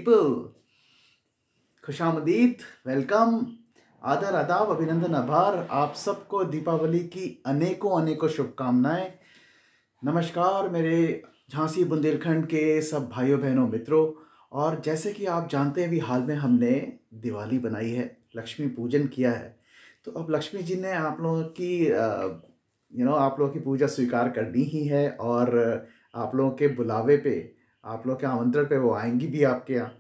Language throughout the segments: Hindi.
पीपल, खुशामदीद, वेलकम, आदर आदाब, अभिनंदन, आभार। आप सबको दीपावली की अनेकों अनेकों शुभकामनाएं। नमस्कार मेरे झांसी बुंदेलखंड के सब भाइयों बहनों मित्रों। और जैसे कि आप जानते हैं, अभी हाल में हमने दिवाली बनाई है, लक्ष्मी पूजन किया है। तो अब लक्ष्मी जी ने आप लोगों की आप लोगों की पूजा स्वीकार करनी ही है, और आप लोगों के बुलावे पे, आप लोगों के आमंत्रण पे वो आएंगी भी आपके यहाँ।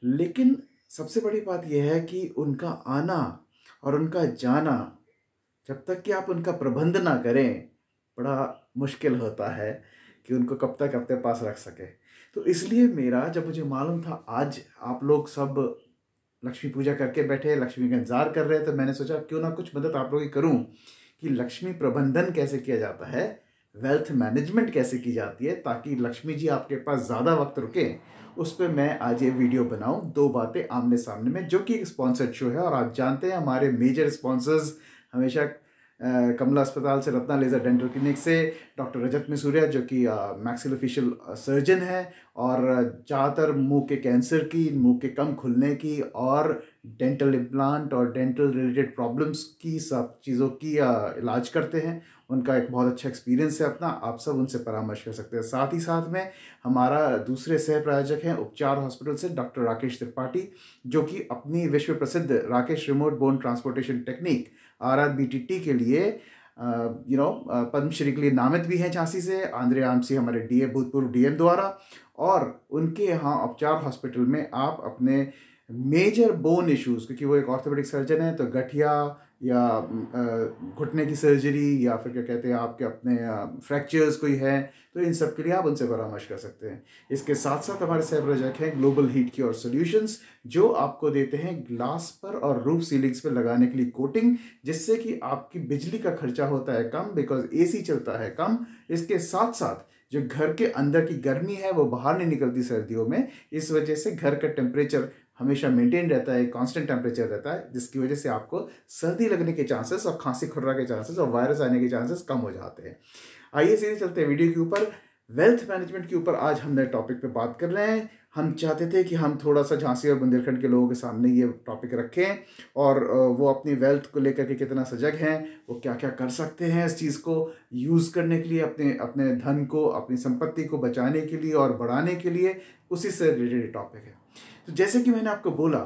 लेकिन सबसे बड़ी बात यह है कि उनका आना और उनका जाना, जब तक कि आप उनका प्रबंध ना करें, बड़ा मुश्किल होता है कि उनको कब तक अपने पास रख सके। तो इसलिए मेरा, जब मुझे मालूम था आज आप लोग सब लक्ष्मी पूजा करके बैठे, लक्ष्मी का इंतजार कर रहे हैं, तो मैंने सोचा क्यों ना कुछ मदद आप लोगों की करूं कि लक्ष्मी प्रबंधन कैसे किया जाता है, वेल्थ मैनेजमेंट कैसे की जाती है, ताकि लक्ष्मी जी आपके पास ज़्यादा वक्त रुके। उस पर मैं आज ये वीडियो बनाऊं, दो बातें आमने सामने में, जो कि एक स्पॉन्सर्ड शो है। और आप जानते हैं हमारे मेजर स्पॉन्सर्स हमेशा कमला अस्पताल से, रत्ना लेज़र डेंटल क्लिनिक से डॉक्टर रजत मिसूरिया, जो कि मैक्सिलोफेशियल सर्जन है, और ज़्यादातर मुंह के कैंसर की, मुंह के कम खुलने की, और डेंटल इम्प्लांट और डेंटल रिलेटेड प्रॉब्लम्स की सब चीज़ों की इलाज करते हैं। उनका एक बहुत अच्छा एक्सपीरियंस है अपना, आप सब उनसे परामर्श कर सकते हैं। साथ ही साथ में हमारा दूसरे सह प्रायोजक हैं उपचार हॉस्पिटल से डॉक्टर राकेश त्रिपाठी, जो कि अपनी विश्व प्रसिद्ध Rakesh remote bone transportation technique RRBTT के लिए पद्मश्री के लिए नामित भी हैं झांसी से, आंद्रे आमसी हमारे डीएम, भूतपूर्व डीएम द्वारा। और उनके यहाँ उपचार हॉस्पिटल में आप अपने मेजर बोन इश्यूज़, क्योंकि वो एक ऑर्थोपेडिक सर्जन है, तो गठिया या घुटने की सर्जरी, या फिर क्या कहते हैं आपके अपने फ्रैक्चर्स कोई है, तो इन सब के लिए आप उनसे परामर्श कर सकते हैं। इसके साथ साथ हमारे सह प्रोजेक्ट हैं ग्लोबल हीट क्योर सॉल्यूशंस, जो आपको देते हैं ग्लास पर और रूफ सीलिंग्स पर लगाने के लिए कोटिंग, जिससे कि आपकी बिजली का खर्चा होता है कम, बिकॉज AC चलता है कम। इसके साथ साथ जो घर के अंदर की गर्मी है वो बाहर नहीं निकलती सर्दियों में, इस वजह से घर का टेम्परेचर हमेशा मेंटेन रहता है, कांस्टेंट टेम्परेचर रहता है, जिसकी वजह से आपको सर्दी लगने के चांसेस और खांसी खुर्रा के चांसेस और वायरस आने के चांसेस कम हो जाते हैं। आइए सीधे चलते हैं वीडियो के ऊपर। वेल्थ मैनेजमेंट के ऊपर आज हम नए टॉपिक पे बात कर रहे हैं। हम चाहते थे कि हम थोड़ा सा झांसी और बुंदेलखंड के लोगों के सामने ये टॉपिक रखें, और वो अपनी वेल्थ को लेकर के कितना सजग हैं, वो क्या क्या कर सकते हैं इस चीज़ को यूज़ करने के लिए, अपने अपने धन को, अपनी संपत्ति को बचाने के लिए और बढ़ाने के लिए, उसी से रिलेटेड टॉपिक है। तो जैसे कि मैंने आपको बोला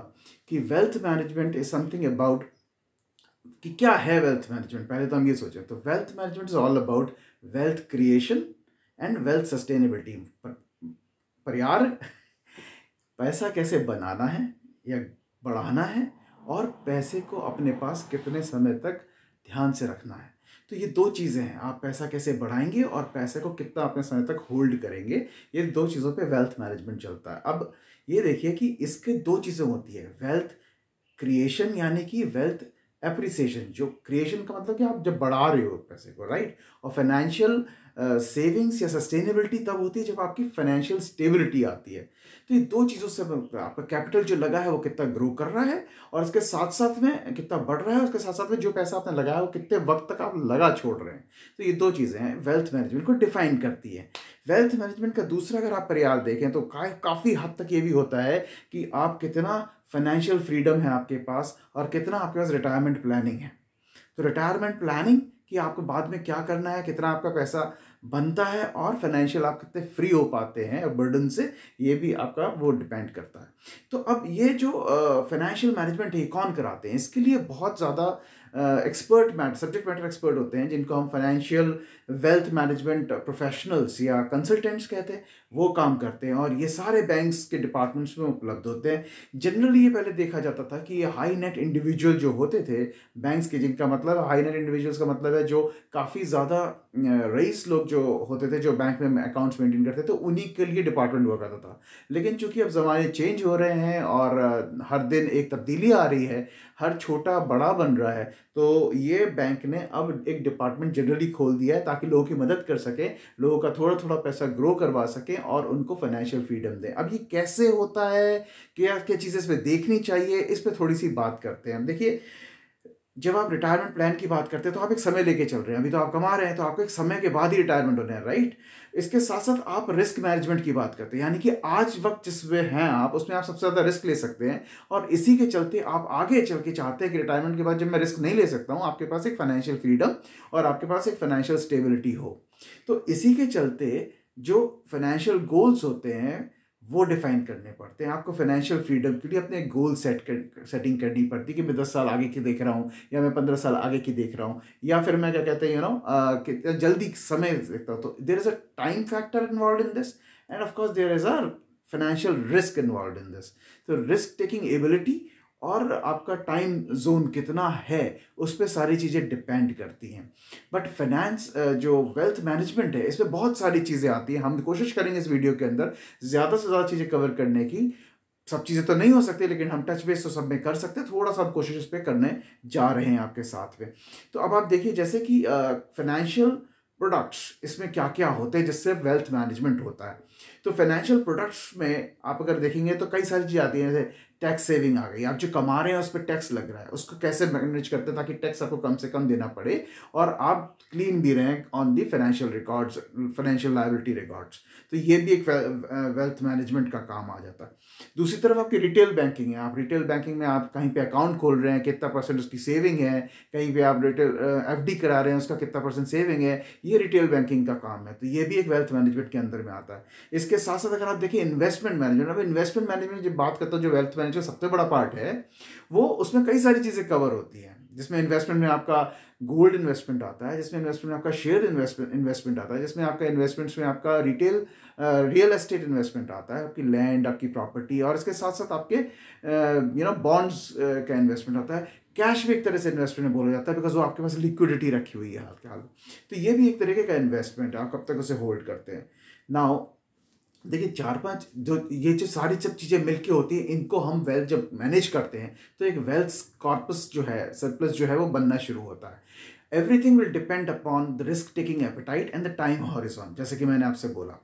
कि wealth management is something about, कि क्या है वेल्थ मैनेजमेंट, पहले तो हम ये सोचें। तो wealth management is all about wealth creation and wealth sustainability. पर यार, पैसा कैसे बनाना है या बढ़ाना है, और पैसे को अपने पास कितने समय तक ध्यान से रखना है, तो ये दो चीज़ें हैं। आप पैसा कैसे बढ़ाएंगे और पैसे को कितना अपने समय तक होल्ड करेंगे, ये दो चीज़ों पे वेल्थ मैनेजमेंट चलता है। अब ये देखिए कि इसके दो चीज़ें होती है, वेल्थ क्रिएशन यानी कि वेल्थ एप्रिसिएशन। जो क्रिएशन का मतलब कि आप जब बढ़ा रहे हो पैसे को, राइट, और फाइनेंशियल सेविंग्स या सस्टेनेबिलिटी तब होती है जब आपकी फाइनेंशियल स्टेबिलिटी आती है। तो ये दो चीज़ों से आपका कैपिटल जो लगा है वो कितना ग्रो कर रहा है, और इसके साथ साथ में कितना बढ़ रहा है, उसके साथ साथ में जो पैसा आपने लगाया वो कितने वक्त तक आप लगा छोड़ रहे हैं। तो ये दो चीज़ें हैं, वेल्थ मैनेजमेंट को डिफाइन करती है। वेल्थ मैनेजमेंट का दूसरा अगर आप प्रयास देखें तो काफ़ी हद तक ये भी होता है कि आप कितना फाइनेंशियल फ्रीडम है आपके पास, और कितना आपके पास रिटायरमेंट प्लानिंग है। तो रिटायरमेंट प्लानिंग कि आपको बाद में क्या करना है, कितना आपका पैसा बनता है, और फाइनेंशियल आप कितने फ्री हो पाते हैं बर्डन से, ये भी आपका वो डिपेंड करता है। तो अब ये जो फाइनेंशियल मैनेजमेंट है कौन कराते हैं, इसके लिए बहुत ज़्यादा सब्जेक्ट मैटर एक्सपर्ट होते हैं, जिनको हम फाइनेंशियल वेल्थ मैनेजमेंट प्रोफेशनल्स या कंसल्टेंट्स कहते हैं, वो काम करते हैं, और ये सारे बैंक्स के डिपार्टमेंट्स में उपलब्ध होते हैं। जनरली ये पहले देखा जाता था कि ये हाई नेट इंडिविजुअल जो होते थे बैंक्स के, जिनका मतलब हाई नेट इंडिविजुअल्स का मतलब है जो काफ़ी ज़्यादा रईस लोग जो होते थे, जो बैंक में अकाउंट्स मेंटेन करते थे, उन्हीं के लिए डिपार्टमेंट हुआ करता था। लेकिन चूंकि अब ज़माने चेंज हो रहे हैं और हर दिन एक तब्दीली आ रही है, हर छोटा बड़ा बन रहा है, तो ये बैंक ने अब एक डिपार्टमेंट जनरली खोल दिया है ताकि लोगों की मदद कर सके, लोगों का थोड़ा थोड़ा पैसा ग्रो करवा सके और उनको फाइनेंशियल फ्रीडम दें। अब ये कैसे होता है, क्या क्या चीज़ें इसमें देखनी चाहिए, इस पर थोड़ी सी बात करते हैं हम। देखिए, जब आप रिटायरमेंट प्लान की बात करते हैं तो आप एक समय लेके चल रहे हैं, अभी तो आप कमा रहे हैं तो आपको एक समय के बाद ही रिटायरमेंट होना है, राइट। इसके साथ साथ आप रिस्क मैनेजमेंट की बात करते हैं, यानी कि आज वक्त जिसमें हैं आप उसमें आप सबसे ज़्यादा रिस्क ले सकते हैं, और इसी के चलते आप आगे चल के चाहते हैं कि रिटायरमेंट के बाद जब मैं रिस्क नहीं ले सकता हूँ, आपके पास एक फाइनेंशियल फ्रीडम और आपके पास एक फाइनेंशियल स्टेबिलिटी हो। तो इसी के चलते जो फाइनेंशियल गोल्स होते हैं वो डिफाइन करने पड़ते हैं। आपको फाइनेंशियल फ्रीडम के लिए अपने गोल सेटिंग करनी पड़ती है कि मैं 10 साल आगे की देख रहा हूँ, या मैं 15 साल आगे की देख रहा हूँ, या फिर मैं क्या कहते हैं कितना जल्दी समय देखता हूँ। तो there is a time factor involve in this, and of course there is a financial risk involve in this. तो रिस्क टेकिंग एबिलिटी और आपका टाइम जोन कितना है उस पर सारी चीज़ें डिपेंड करती हैं। बट फाइनेंस जो वेल्थ मैनेजमेंट है इसमें बहुत सारी चीज़ें आती हैं। हम कोशिश करेंगे इस वीडियो के अंदर ज़्यादा से ज़्यादा चीज़ें कवर करने की। सब चीज़ें तो नहीं हो सकती, लेकिन हम टच बेस तो सब में कर सकते हैं, थोड़ा सा हम कोशिश इस पर करने जा रहे हैं आपके साथ में। तो अब आप देखिए जैसे कि फाइनेंशियल प्रोडक्ट्स इसमें क्या क्या होते हैं जिससे वेल्थ मैनेजमेंट होता है। तो फाइनेंशियल प्रोडक्ट्स में आप अगर देखेंगे तो कई सारी चीज़ें आती हैं, जैसे टैक्स सेविंग आ गई, आप जो कमा रहे हैं उस पर टैक्स लग रहा है, उसको कैसे मैनेज करते हैं ताकि टैक्स आपको कम से कम देना पड़े और आप क्लीन भी रहें on the financial records, financial liability records. तो ये भी एक वेल्थ मैनेजमेंट का काम आ जाता है। दूसरी तरफ आपकी रिटेल बैंकिंग है, आप रिटेल बैंकिंग में आप कहीं पे अकाउंट खोल रहे हैं, कितना परसेंट उसकी सेविंग है, कहीं पे आप रिटेल एफडी करा रहे हैं, उसका कितना परसेंट सेविंग है, ये रिटेल बैंकिंग का काम है। तो ये भी एक वेल्थ मैनेजमेंट के अंदर में आता है। इसके साथ साथ अगर आप देखिए इन्वेस्टमेंट मैनेजमेंट, अब इन्वेस्टमेंट मैनेजमेंट जब बात करता हूँ, जो वेल्थ मैनेजमेंट सबसे बड़ा पार्ट है वो, उसमें कई सारी चीज़ें कवर होती हैं, जिसमें इन्वेस्टमेंट में आपका गोल्ड इन्वेस्टमेंट आता है, जिसमें इन्वेस्टमेंट में आपका शेयर इन्वेस्टमेंट आता है, जिसमें आपका इन्वेस्टमेंट्स में आपका रियल एस्टेट इन्वेस्टमेंट आता है, आपकी लैंड, आपकी प्रॉपर्टी, और इसके साथ साथ आपके बॉन्ड्स का इन्वेस्टमेंट आता है। कैश भी एक तरह से इन्वेस्टमेंट में बोला जाता है, बिकॉज वो आपके पास लिक्विडिटी रखी हुई है हाल के हाल। तो ये भी एक तरीके का इन्वेस्टमेंट है, आप कब तक उसे होल्ड करते हैं। नाउ देखिए 4-5 जो सारी सब चीज़ें मिलके होती हैं, इनको हम वेल्थ जब मैनेज करते हैं तो एक वेल्थ कॉर्पस जो है, सरप्लस जो है वो बनना शुरू होता है। Everything will depend upon the risk taking appetite and the time horizon. जैसे कि मैंने आपसे बोला,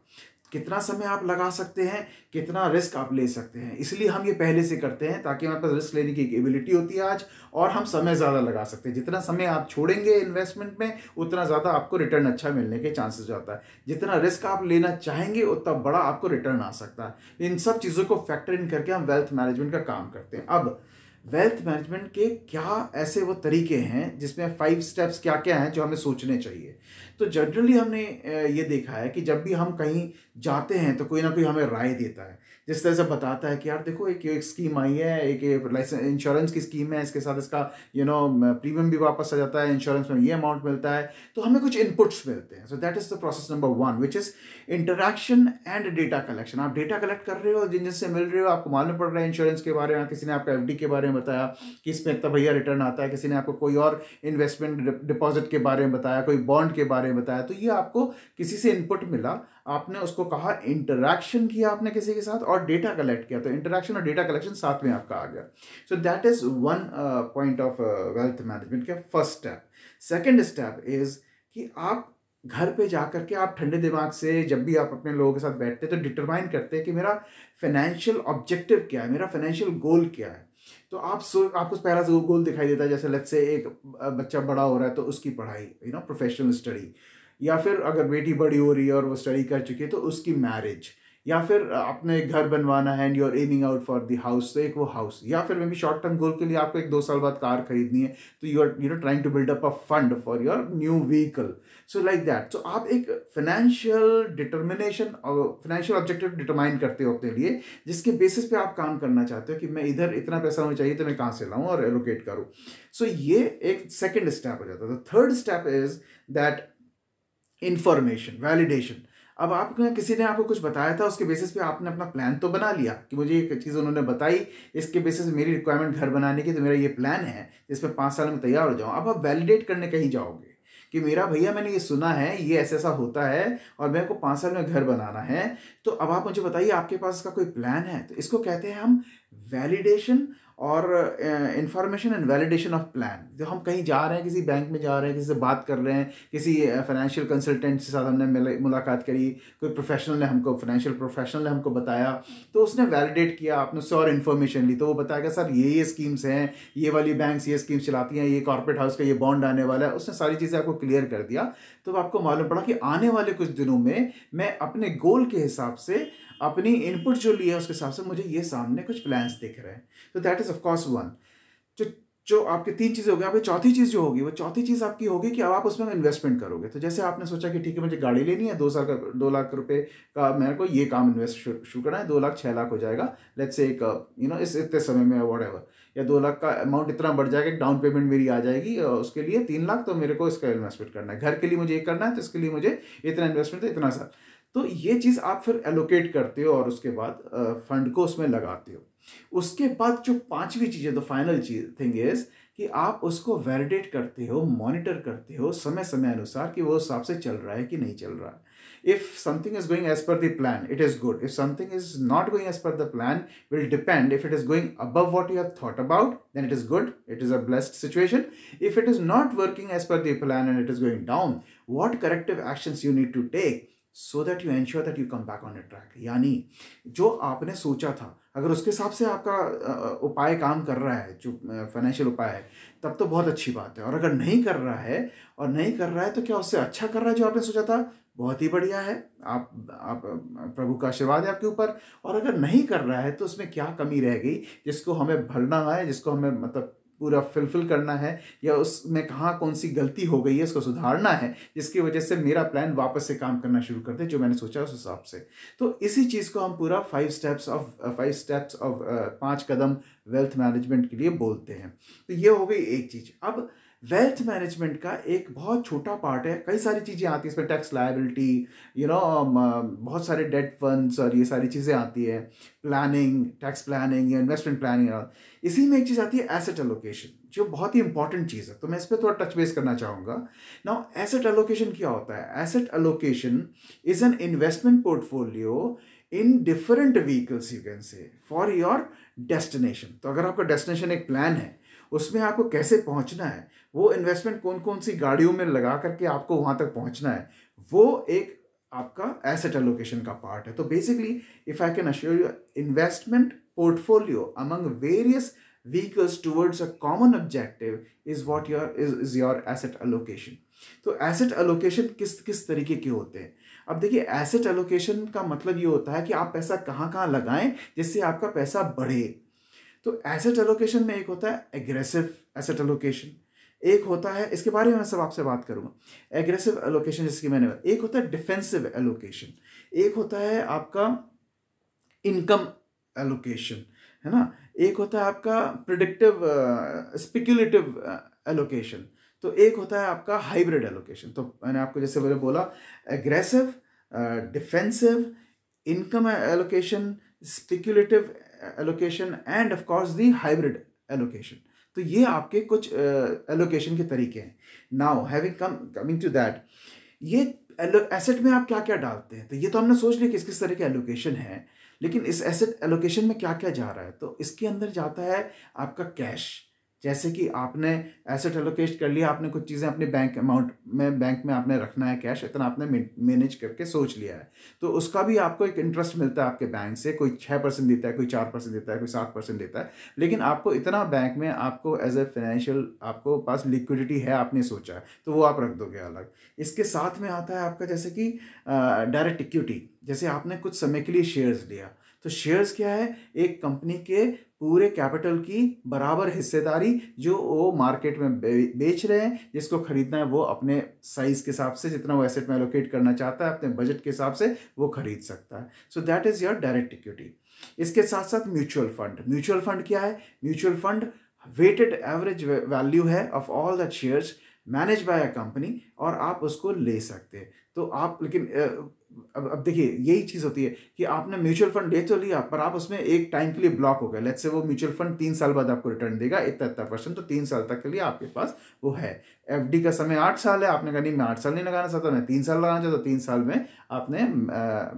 कितना समय आप लगा सकते हैं, कितना रिस्क आप ले सकते हैं, इसलिए हम ये पहले से करते हैं ताकि हमारे पास रिस्क लेने की एबिलिटी होती है आज, और हम समय ज़्यादा लगा सकते हैं। जितना समय आप छोड़ेंगे इन्वेस्टमेंट में उतना ज़्यादा आपको रिटर्न अच्छा मिलने के चांसेस होता है। जितना रिस्क आप लेना चाहेंगे उतना बड़ा आपको रिटर्न आ सकता है। इन सब चीज़ों को फैक्टर इन करके हम वेल्थ मैनेजमेंट का काम करते हैं। अब वेल्थ मैनेजमेंट के क्या ऐसे वो तरीके हैं जिसमें 5 स्टेप्स क्या क्या हैं जो हमें सोचने चाहिए। तो जनरली हमने ये देखा है कि जब भी हम कहीं जाते हैं तो कोई ना कोई हमें राय देता है, जिस तरह से बताता है कि यार देखो एक स्कीम आई है, एक लाइसेंस इंश्योरेंस की स्कीम है, इसके साथ इसका प्रीमियम भी वापस आ जाता है, इंश्योरेंस में ये अमाउंट मिलता है। तो हमें कुछ इनपुट्स मिलते हैं। सो that is the process number 1, which is interaction and data collection. आप डेटा कलेक्ट कर रहे हो, जिनसे मिल रहे हो, आपको मालूम पड़ रहा है इंश्योरेंस के बारे में, किसी ने आपका एफडी के बारे में बताया कि इसमें इतना भैया रिटर्न आता है, किसी ने आपको कोई और इन्वेस्टमेंट डिपॉजिट के बारे में बताया, कोई बॉन्ड के बारे में बताया। तो ये आपको किसी से इनपुट मिला, आपने उसको कहा, इंटरैक्शन किया आपने किसी के साथ, और डेटा कलेक्ट किया। तो इंटरैक्शन और डेटा कलेक्शन साथ में आपका आ गया। So that is one point of wealth management का first step. Second step is कि आप घर पे जाकर के आप ठंडे दिमाग से जब भी आप अपने लोगों के साथ बैठते हैं तो डिटरमाइन करते हैं कि मेरा फाइनेंशियल ऑब्जेक्टिव क्या है, मेरा फाइनेंशियल गोल क्या है। तो आपको पहला गोल दिखाई देता है, जैसे लेट्स से एक बच्चा बड़ा हो रहा है तो उसकी पढ़ाई, प्रोफेशनल स्टडी, या फिर अगर बेटी बड़ी हो रही है और वो स्टडी कर चुकी है तो उसकी मैरिज, या फिर अपने घर बनवाना है and you are aiming out for the house, तो एक वो हाउस, या फिर maybe short term goal के लिए आपको 1-2 साल बाद कार खरीदनी है, तो you are trying to build up a fund for your new vehicle. So like that. So आप एक फाइनेंशियल डिटर्मिनेशन और फाइनेंशियल ऑब्जेक्टिव डिटरमाइन करते हो अपने लिए, जिसके बेसिस पे आप काम करना चाहते हो कि मैं इधर इतना पैसा होना चाहिए तो मैं कहाँ से लाऊं और एलोकेट करूं। सो ये एक सेकेंड स्टेप हो जाता है। Third step is that information validation. अब आप किसी ने आपको कुछ बताया था, उसके बेसिस पे आपने अपना प्लान तो बना लिया कि मुझे एक चीज़ उन्होंने बताई, इसके बेसिस पे मेरी रिक्वायरमेंट घर बनाने की, तो मेरा ये प्लान है जिसमें 5 साल में तैयार हो जाऊँ। अब आप वैलिडेट करने कहीं जाओगे कि मेरा भैया मैंने ये सुना है, ये ऐसा ऐसा होता है और मेरे को 5 साल में घर बनाना है, तो अब आप मुझे बताइए आपके पास इसका कोई प्लान है। तो इसको कहते हैं हम वैलिडेशन और information and validation of plan. जो हम कहीं जा रहे हैं, किसी बैंक में जा रहे हैं, किसी से बात कर रहे हैं, किसी फाइनेंशियल कंसल्टेंट के साथ हमने मुलाकात करी, कोई प्रोफेशनल ने हमको, फाइनेंशियल प्रोफेशनल ने हमको बताया, तो उसने वैलिडेट किया, आपने उससे और इन्फॉर्मेशन ली, तो वो बताएगा सर ये स्कीम्स हैं, ये वाली बैंक्स ये स्कीम्स चलाती हैं, ये कॉर्पोरेट हाउस का ये बॉन्ड आने वाला है। उसने सारी चीज़ें आपको क्लियर कर दिया, तो आपको मालूम पड़ा कि आने वाले कुछ दिनों में मैं अपने गोल के हिसाब से, अपनी इनपुट जो लिया उसके हिसाब से मुझे ये सामने कुछ प्लान्स दिख रहे हैं। तो that is of course one. जो जो आपके 3 चीज़ें हो गई, आपकी चौथी चीज़ जो होगी, वो चौथी चीज़ आपकी होगी कि अब आप उसमें इन्वेस्टमेंट करोगे। तो जैसे आपने सोचा कि ठीक है मुझे गाड़ी लेनी है, 2 साल का 2 लाख रुपए का मेरे को ये काम इन्वेस्ट शुरू करना है, 2 लाख 6 लाख हो जाएगा, लेट्स से एक इस इतने समय में व्हाटएवर, या 2 लाख का अमाउंट इतना बढ़ जाएगा, एक डाउन पेमेंट मेरी आ जाएगी, उसके लिए 3 लाख, तो मेरे को इसका इन्वेस्टमेंट करना है। घर के लिए मुझे ये करना है, तो इसके लिए मुझे इतना इन्वेस्टमेंट, तो इतना साल। तो ये चीज़ आप फिर एलोकेट करते हो और उसके बाद फंड को उसमें लगाते हो। उसके बाद जो 5वीं चीज़ है, द फाइनल चीज थिंग इज कि आप उसको वैलिडेट करते हो, मॉनिटर करते हो समय समय अनुसार कि वो हिसाब से चल रहा है कि नहीं चल रहा है। If something is going as per the plan, it is good. If something is not going as per the plan, will depend. If it is going above what you have thought about, then it is good. It is a blessed situation. If it is not working as per the plan and it is going down, what corrective actions you need to take so that you ensure that you come back on the track? यानी जो आपने सोचा था, अगर उसके हिसाब से आपका उपाय काम कर रहा है, जो फाइनेंशियल उपाय है, तब तो बहुत अच्छी बात है। और अगर नहीं कर रहा है तो क्या उससे अच्छा कर रहा है जो आपने सोचा था, बहुत ही बढ़िया है। आप प्रभु का आशीर्वाद है आपके ऊपर। और अगर नहीं कर रहा है तो उसमें क्या कमी रह गई जिसको हमें भरना है, जिसको हमें मतलब पूरा फिलफिल करना है, या उसमें कहाँ कौन सी गलती हो गई है उसको सुधारना है, जिसकी वजह से मेरा प्लान वापस से काम करना शुरू कर दे जो मैंने सोचा उस हिसाब से। तो इसी चीज़ को हम पूरा 5 steps of 5 Kadam wealth management के लिए बोलते हैं। तो ये हो गई एक चीज़। अब वेल्थ मैनेजमेंट का एक बहुत छोटा पार्ट है, कई सारी चीज़ें आती हैं इसमें, टैक्स लायबिलिटी, बहुत सारे डेट फंड्स और ये सारी चीज़ें आती है, प्लानिंग, टैक्स प्लानिंग या इन्वेस्टमेंट प्लानिंग। इसी में एक चीज़ आती है एसेट एलोकेशन, जो बहुत ही इंपॉर्टेंट चीज़ है। तो मैं इस पर थोड़ा टच बेस करना चाहूँगा। नाउ एसेट एलोकेशन क्या होता है? Asset allocation is an investment portfolio in different vehicles, you can say, for your destination. तो अगर आपका डेस्टिनेशन एक प्लान है, उसमें आपको कैसे पहुंचना है, वो इन्वेस्टमेंट कौन कौन सी गाड़ियों में लगा करके आपको वहां तक पहुंचना है, वो एक आपका एसेट एलोकेशन का पार्ट है। तो basically if I can assure you, investment portfolio among various vehicles towards a common objective is what is your asset allocation. तो एसेट एलोकेशन किस किस तरीके के होते हैं? अब देखिए, एसेट एलोकेशन का मतलब ये होता है कि आप पैसा कहाँ कहाँ लगाएं जिससे आपका पैसा बढ़े। तो एसेट एलोकेशन में एक होता है एग्रेसिव एसेट एलोकेशन, एक होता है, इसके बारे में मैं सब आपसे बात करूंगा, एग्रेसिव एलोकेशन जिसकी मैंने, एक होता है डिफेंसिव एलोकेशन, एक होता है आपका इनकम एलोकेशन, है ना, एक होता है आपका प्रिडिक्टिव स्पेक्युलेटिव एलोकेशन, तो एक होता है आपका हाइब्रिड एलोकेशन। तो मैंने आपको जैसे बोला aggressive, defensive, income allocation, speculative allocation and of course the hybrid allocation. तो ये आपके कुछ एलोकेशन के तरीके हैं। Now having coming to that, ये एसेट में आप क्या क्या डालते हैं, तो ये तो हमने सोच लिया किस किस तरह के एलोकेशन है, लेकिन इस एसेट एलोकेशन में क्या क्या जा रहा है। तो इसके अंदर जाता है आपका कैश, जैसे कि आपने एसेट एलोकेट कर लिया, आपने कुछ चीज़ें अपने बैंक अमाउंट में, बैंक में आपने रखना है कैश, इतना आपने मैनेज करके सोच लिया है, तो उसका भी आपको एक इंटरेस्ट मिलता है आपके बैंक से, कोई 6% देता है, कोई 4% देता है, कोई 7% देता है, लेकिन आपको इतना बैंक में आपको एज ए फाइनेंशियल आपको पास लिक्विडिटी है, आपने सोचा है, तो वो आप रख दोगे अलग। इसके साथ में आता है आपका जैसे कि डायरेक्ट इक्विटी, जैसे आपने कुछ समय के लिए शेयर्स लिया, तो शेयर्स क्या है, एक कंपनी के पूरे कैपिटल की बराबर हिस्सेदारी जो वो मार्केट में बेच रहे हैं, जिसको खरीदना है वो अपने साइज के हिसाब से, जितना वो एसेट में एलोकेट करना चाहता है अपने बजट के हिसाब से वो खरीद सकता है। So that is your direct equity. इसके साथ साथ म्यूचुअल फंड। म्यूचुअल फंड क्या है? Mutual fund weighted average value है of all that shares manage by a company, और आप उसको ले सकते हैं। तो आप, लेकिन अब देखिए यही चीज़ होती है कि आपने म्यूचुअल फंड ले तो लिया, पर आप उसमें एक टाइम के लिए ब्लॉक हो गए। लेट्स से वो म्यूचुअल फंड 3 साल बाद आपको रिटर्न देगा इतना परसेंट, तो 3 साल तक के लिए आपके पास वो है। एफडी का समय 8 साल है, आपने कहा नहीं मैं 8 साल नहीं लगाना चाहता, मैं 3 साल लगाना चाहता, तो 3 साल में आपने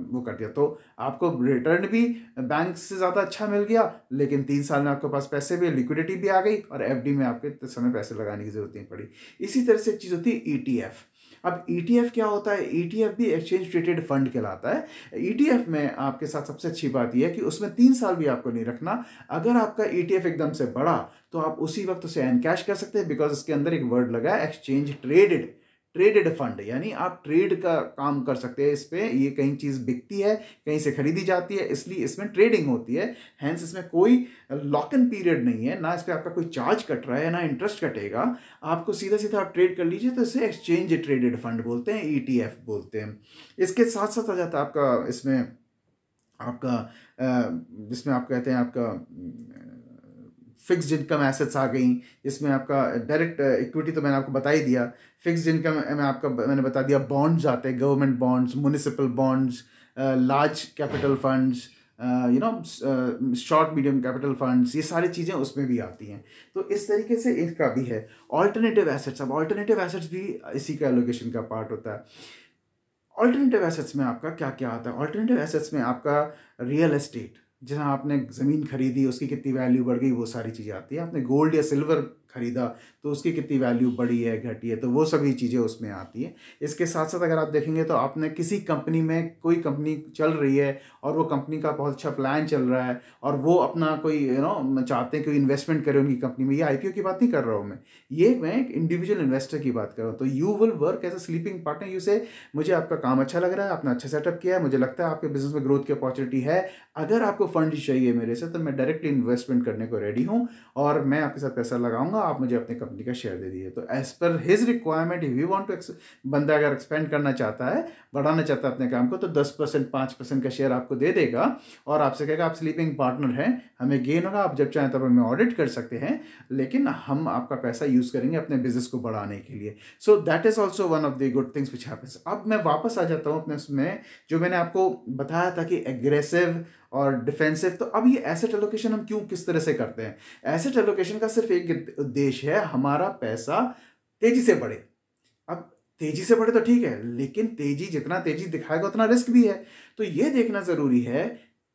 वो कर दिया, तो आपको रिटर्न भी बैंक से ज़्यादा अच्छा मिल गया, लेकिन 3 साल में आपके पास पैसे भी, लिक्विडिटी भी आ गई, और एफडी में आपके इतने समय पैसे लगाने की जरूरत नहीं पड़ी। इसी तरह से एक चीज़ होती है ईटीएफ। अब ईटीएफ क्या होता है? ईटीएफ भी एक्सचेंज ट्रेडेड फंड कहलाता है। ईटीएफ में आपके साथ सबसे अच्छी बात यह है कि उसमें 3 साल भी आपको नहीं रखना। अगर आपका ईटीएफ एकदम से बढ़ा तो आप उसी वक्त उसे एनकैश कर सकते हैं, बिकॉज इसके अंदर एक वर्ड लगा है एक्सचेंज ट्रेडेड फंड, यानी आप ट्रेड का काम कर सकते हैं इस पे। ये कहीं चीज़ बिकती है, कहीं से खरीदी जाती है, इसलिए इसमें ट्रेडिंग होती है। हैंस इसमें कोई लॉक इन पीरियड नहीं है, ना इस पर आपका कोई चार्ज कट रहा है, ना इंटरेस्ट कटेगा। आपको सीधा सीधा आप ट्रेड कर लीजिए, तो इसे एक्सचेंज ट्रेडेड फंड बोलते हैं, ईटीएफ बोलते हैं। इसके साथ साथ आ जाता है आपका इसमें आपका जिसमें आप कहते हैं आपका फिक्स्ड इनकम एसेट्स आ गई। इसमें आपका डायरेक्ट इक्विटी तो मैंने आपको बता ही दिया। फिक्स्ड इनकम में आपका मैंने बता दिया, बॉन्ड्स आते हैं, government bonds, municipal bonds, large capital funds, short medium capital funds, ये सारी चीज़ें उसमें भी आती हैं। तो इस तरीके से इसका भी है। ऑल्टरनेटिव एसेट्स, अब ऑल्टरनेटिव एसेट्स भी इसी का एलोकेशन का पार्ट होता है। ऑल्टरनेटिव एसेट्स में आपका क्या क्या आता है? ऑल्टरनेटिव एसेट्स में आपका रियल एस्टेट, जहाँ आपने ज़मीन खरीदी उसकी कितनी वैल्यू बढ़ गई, वो सारी चीज़ें आती है। आपने गोल्ड या सिल्वर खरीदा तो उसकी कितनी वैल्यू बढ़ी है घटी है, तो वो सभी चीज़ें उसमें आती हैं। इसके साथ साथ अगर आप देखेंगे तो आपने किसी कंपनी में, कोई कंपनी चल रही है और वो कंपनी का बहुत अच्छा प्लान चल रहा है, और वो अपना कोई चाहते हैं कोई इन्वेस्टमेंट करे उनकी कंपनी में। ये आईपीओ की बात नहीं कर रहा हूँ मैं एक इंडिविजुअल इन्वेस्टर की बात कर रहा हूँ। तो you will work as a sleeping partner. You say मुझे आपका काम अच्छा लग रहा है, आपने अच्छा सेटअप किया है, मुझे लगता है आपके बिजनेस में ग्रोथ की अपॉर्चुनिटी है, अगर आपको फंड चाहिए मेरे से तो मैं डायरेक्टली इन्वेस्टमेंट करने को रेडी हूँ, और मैं आपके साथ पैसा लगाऊंगा, आप मुझे अपनी कंपनी का शेयर दे दीजिए। तो as per his requirement, if you want to, बंदा अगर एक्सपेंड करना चाहता है, बढ़ाना चाहता है अपने काम को, तो 10% 5% का शेयर आपको दे देगा, और आपसे कहेगा आप स्लीपिंग पार्टनर हैं, हमें गेन होगा, आप जब चाहें तब हमें ऑडिट कर सकते हैं, लेकिन हम आपका पैसा यूज़ करेंगे अपने बिजनेस को बढ़ाने के लिए। So that is also one of the good things which happens. अब मैं वापस आ जाता हूँ अपने उसमें, जो मैंने आपको बताया था कि एग्रेसिव और डिफेंसिव। तो अब ये एसेट एलोकेशन हम क्यों किस तरह से करते हैं? एसेट एलोकेशन का सिर्फ एक उद्देश्य है, हमारा पैसा तेजी से बढ़े। अब तेजी से बढ़े तो ठीक है, लेकिन जितना तेजी दिखाएगा उतना रिस्क भी है। तो ये देखना जरूरी है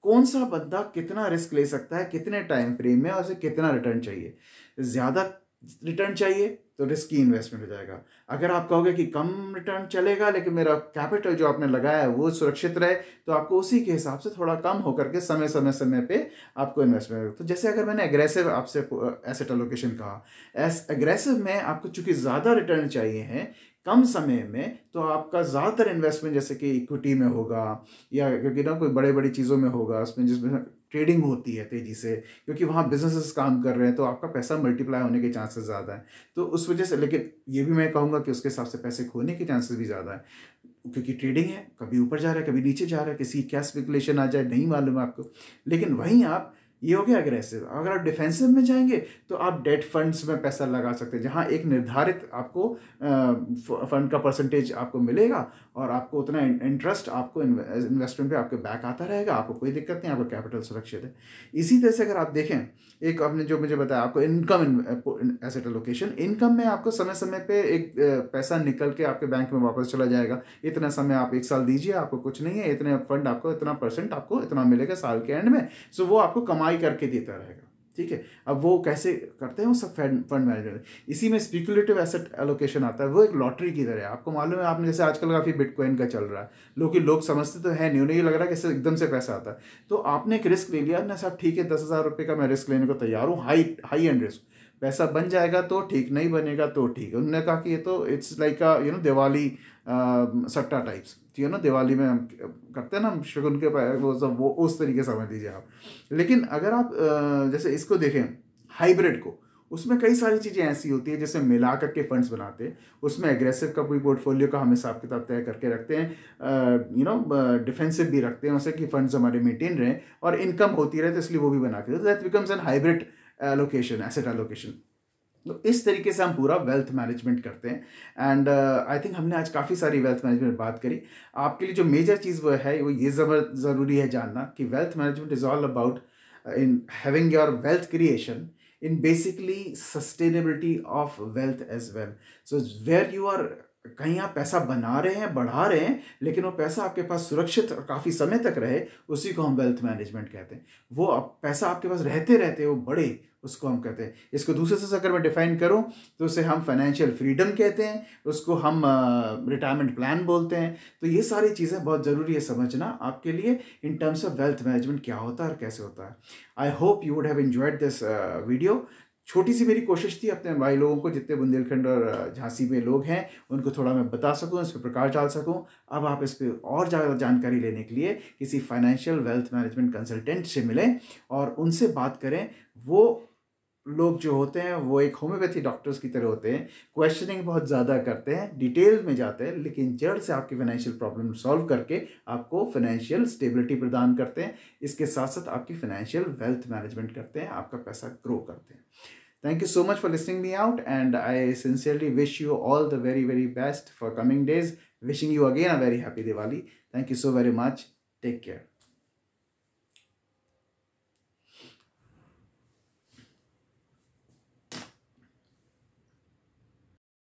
कौन सा बंदा कितना रिस्क ले सकता है, कितने टाइम फ्रेम में, और उसे कितना रिटर्न चाहिए। ज्यादा रिटर्न चाहिए तो रिस्की इन्वेस्टमेंट हो जाएगा। अगर आप कहोगे कि कम रिटर्न चलेगा लेकिन मेरा कैपिटल जो आपने लगाया है वो सुरक्षित रहे, तो आपको उसी के हिसाब से थोड़ा कम होकर के समय पे आपको इन्वेस्टमेंट। तो जैसे अगर मैंने एग्रेसिव आपसे एसेट एलोकेशन कहा, एग्रेसिव में आपको चूंकि ज़्यादा रिटर्न चाहिए है कम समय में, तो आपका ज़्यादातर इन्वेस्टमेंट जैसे कि इक्विटी में होगा, या क्योंकि कोई बड़े बड़ी चीज़ों में होगा, उसमें जिसमें ट्रेडिंग होती है तेज़ी से, क्योंकि वहाँ बिजनेसेस काम कर रहे हैं, तो आपका पैसा मल्टीप्लाई होने के चांसेस ज़्यादा हैं। तो उस वजह से, लेकिन ये भी मैं कहूँगा कि उसके हिसाब से पैसे खोने के चांसेस भी ज़्यादा है, क्योंकि ट्रेडिंग है, कभी ऊपर जा रहा है कभी नीचे जा रहा है, किसी क्या स्पेकुलेशन आ जाए नहीं मालूम है आपको। लेकिन वहीं आप, ये हो गया अग्रेसिव। अगर आप डिफेंसिव में जाएंगे तो आप डेट फंड्स में पैसा लगा सकते हैं, जहां एक निर्धारित आपको फंड का परसेंटेज आपको मिलेगा, और आपको उतना इंटरेस्ट आपको इन्वेस्टमेंट पे आपके बैक आता रहेगा, आपको कोई दिक्कत नहीं, आपका कैपिटल सुरक्षित है। इसी तरह से अगर आप देखें, एक आपने जो मुझे बताया आपको इनकम एसेट एलोकेशन, इनकम में आपको समय समय पे एक पैसा निकल के आपके बैंक में वापस चला जाएगा। इतना समय आप 1 साल दीजिए, आपको कुछ नहीं है, इतने फंड आपको इतना परसेंट आपको इतना मिलेगा साल के एंड में। सो वो आपको कमाई करके देता रहेगा, ठीक है। अब वो कैसे करते हैं वो सब फंड मैनेजर। इसी में स्पेकुलेटिव एसेट एलोकेशन आता है, वो एक लॉटरी की तरह है। आपको मालूम है, आपने जैसे आजकल काफ़ी बिटकॉइन का चल रहा है, लोग समझते तो है नहीं, उन्हें ये लग रहा है कि इससे एकदम से पैसा आता है। तो आपने एक रिस्क ले लिया ना साहब, ठीक है 10,000 रुपये का मैं रिस्क लेने को तैयार हूँ, हाई एंड रिस्क, पैसा बन जाएगा तो ठीक, नहीं बनेगा तो ठीक है। उन्होंने कहा कि ये तो इट्स लाइक दिवाली सट्टा टाइप्स, दिवाली में हम करते हैं ना, हम शगुन के वो सब, वो उस तरीके समझ लीजिए आप। लेकिन अगर आप जैसे इसको देखें हाइब्रिड को, उसमें कई सारी चीज़ें ऐसी होती है जैसे मिला करके फंड्स बनाते हैं, उसमें एग्रेसिव का कोई पोर्टफोलियो का हम हिसाब किताब तय करके रखते हैं, डिफेंसिव भी रखते हैं उसे कि फंड्स हमारे मेंटेन रहें और इनकम होती रहे, तो इसलिए वो भी बना के, that becomes N hybrid allocation, asset allocation. तो इस तरीके से हम पूरा वेल्थ मैनेजमेंट करते हैं। एंड आई थिंक हमने आज काफ़ी सारी वेल्थ मैनेजमेंट बात करी। आपके लिए जो मेजर चीज़ वो है वो ये ज़रूरी है जानना कि wealth management is all about in having your wealth creation in basically sustainability of wealth as well. So where you are, कहीं आप पैसा बना रहे हैं, बढ़ा रहे हैं, लेकिन वो पैसा आपके पास सुरक्षित और काफ़ी समय तक रहे, उसी को हम वेल्थ मैनेजमेंट कहते हैं। वो पैसा आपके पास रहते रहते वो बढ़े, उसको हम कहते हैं। इसको दूसरे से अगर मैं डिफाइन करूं तो उसे हम फाइनेंशियल फ्रीडम कहते हैं, उसको हम रिटायरमेंट प्लान बोलते हैं। तो ये सारी चीज़ें बहुत ज़रूरी है समझना आपके लिए in terms of wealth management क्या होता है और कैसे होता है। I hope you would have enjoyed this video. छोटी सी मेरी कोशिश थी अपने भाई लोगों को, जितने बुंदेलखंड और झांसी में लोग हैं, उनको थोड़ा मैं बता सकूं, इस पर प्रकाश डाल सकूं। अब आप इस पर और ज़्यादा जानकारी लेने के लिए किसी फाइनेंशियल वेल्थ मैनेजमेंट कंसल्टेंट से मिलें और उनसे बात करें। वो लोग जो होते हैं वो एक होम्योपैथी डॉक्टर्स की तरह होते हैं, क्वेश्चनिंग बहुत ज़्यादा करते हैं, डिटेल में जाते हैं, लेकिन जड़ से आपकी फाइनेंशियल प्रॉब्लम सॉल्व करके आपको फाइनेंशियल स्टेबिलिटी प्रदान करते हैं। इसके साथ साथ आपकी फाइनेंशियल वेल्थ मैनेजमेंट करते हैं, आपका पैसा ग्रो करते हैं। Thank you so much for listening me out, and I sincerely wish you all the very, very best for coming days. Wishing you again a very happy Diwali. Thank you so very much. Take care.